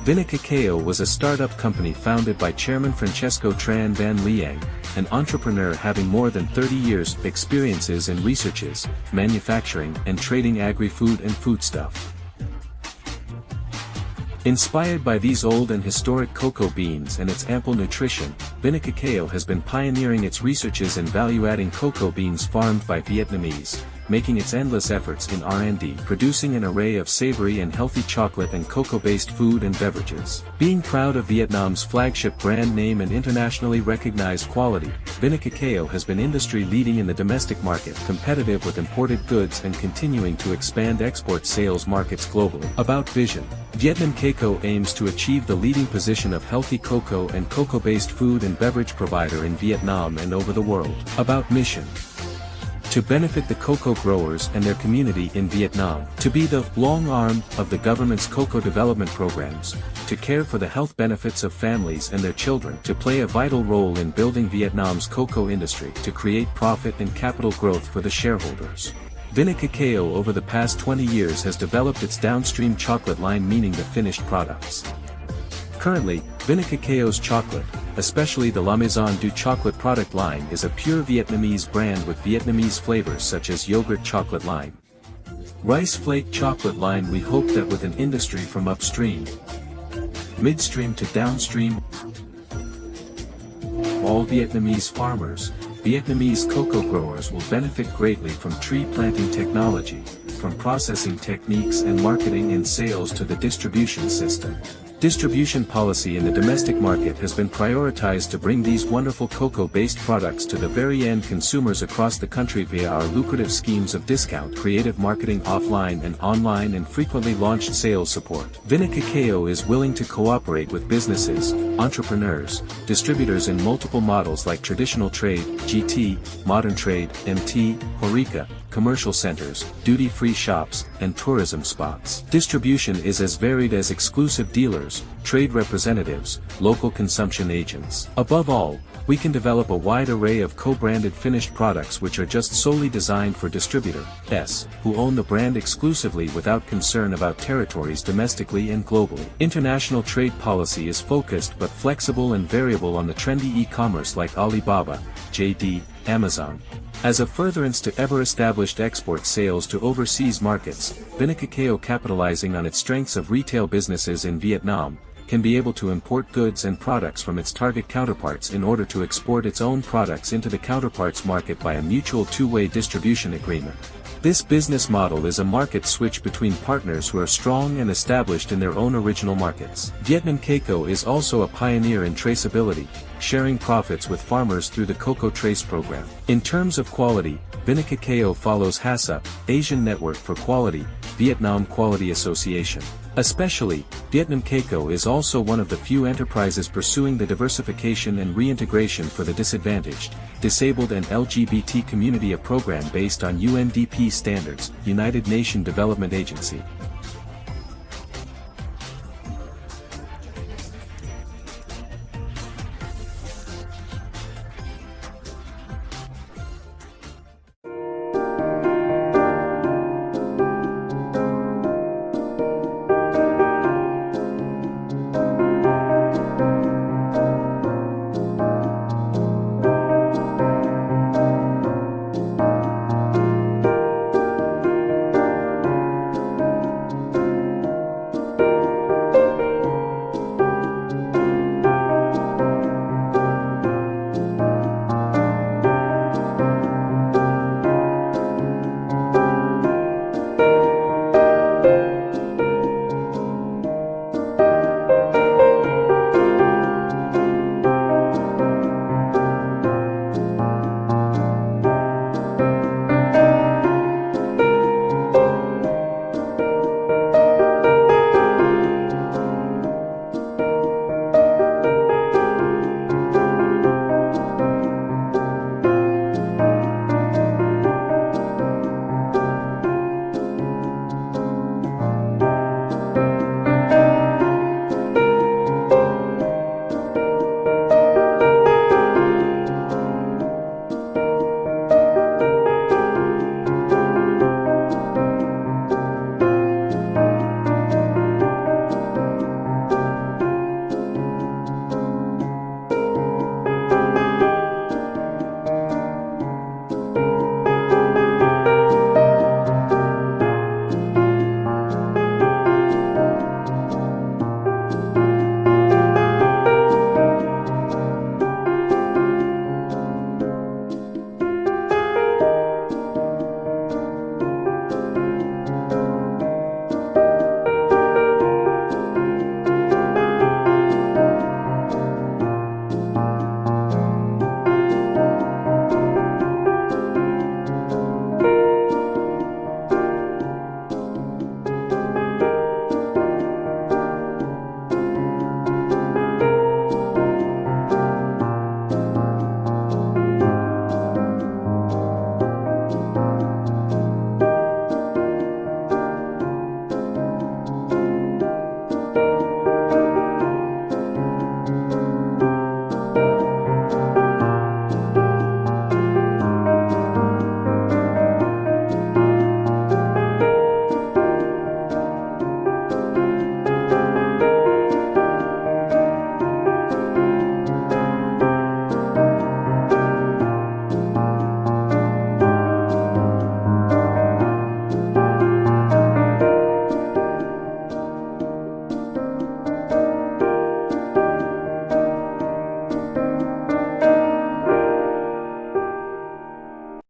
Vinacacao was a startup company founded by Chairman Francesco Tran Van Liang, an entrepreneur having more than 30 years experiences in researches, manufacturing and trading agri-food and foodstuff. Inspired by these old and historic cocoa beans and its ample nutrition, Vinacacao has been pioneering its researches in value-adding cocoa beans farmed by Vietnamese, making its endless efforts in R&D producing an array of savory and healthy chocolate and cocoa-based food and beverages. Being proud of Vietnam's flagship brand name and internationally recognized quality, Vinacacao has been industry-leading in the domestic market, competitive with imported goods and continuing to expand export sales markets globally. About vision. Vinacacao aims to achieve the leading position of healthy cocoa and cocoa-based food and beverage provider in Vietnam and over the world. About mission. To benefit the cocoa growers and their community in Vietnam, to be the long arm of the government's cocoa development programs, to care for the health benefits of families and their children, to play a vital role in building Vietnam's cocoa industry, to create profit and capital growth for the shareholders. Vinacacao over the past 20 years has developed its downstream chocolate line, meaning the finished products. Currently, Vinacacao's chocolate, especially the La Maison du Chocolat product line, is a pure Vietnamese brand with Vietnamese flavors such as yogurt chocolate line, rice flake chocolate line. We hope that with an industry from upstream, midstream to downstream, all Vietnamese farmers, Vietnamese cocoa growers will benefit greatly from tree planting technology, from processing techniques and marketing and sales to the distribution system. Distribution policy in the domestic market has been prioritized to bring these wonderful cocoa-based products to the very end consumers across the country via our lucrative schemes of discount, creative marketing offline and online, and frequently launched sales support. Vinacacao is willing to cooperate with businesses, entrepreneurs, distributors in multiple models like traditional trade, GT, modern trade, MT, HoReCa, commercial centers, duty-free shops, and tourism spots. Distribution is as varied as exclusive dealers, trade representatives, local consumption agents. Above all, we can develop a wide array of co-branded finished products which are just solely designed for distributors, who own the brand exclusively without concern about territories domestically and globally. International trade policy is focused but flexible and variable on the trendy e-commerce like Alibaba, JD, Amazon. As a furtherance to ever-established export sales to overseas markets, Vinacacao, capitalizing on its strengths of retail businesses in Vietnam, can be able to import goods and products from its target counterparts in order to export its own products into the counterparts' market by a mutual two-way distribution agreement. This business model is a market switch between partners who are strong and established in their own original markets. Vinacacao is also a pioneer in traceability, sharing profits with farmers through the Cocoa Trace program. In terms of quality, Vinacacao follows HACCP, Asian Network for Quality, Vietnam Quality Association. Especially, Vinacacao is also one of the few enterprises pursuing the diversification and reintegration for the disadvantaged, disabled and LGBT community, a program based on UNDP standards, United Nations Development Agency.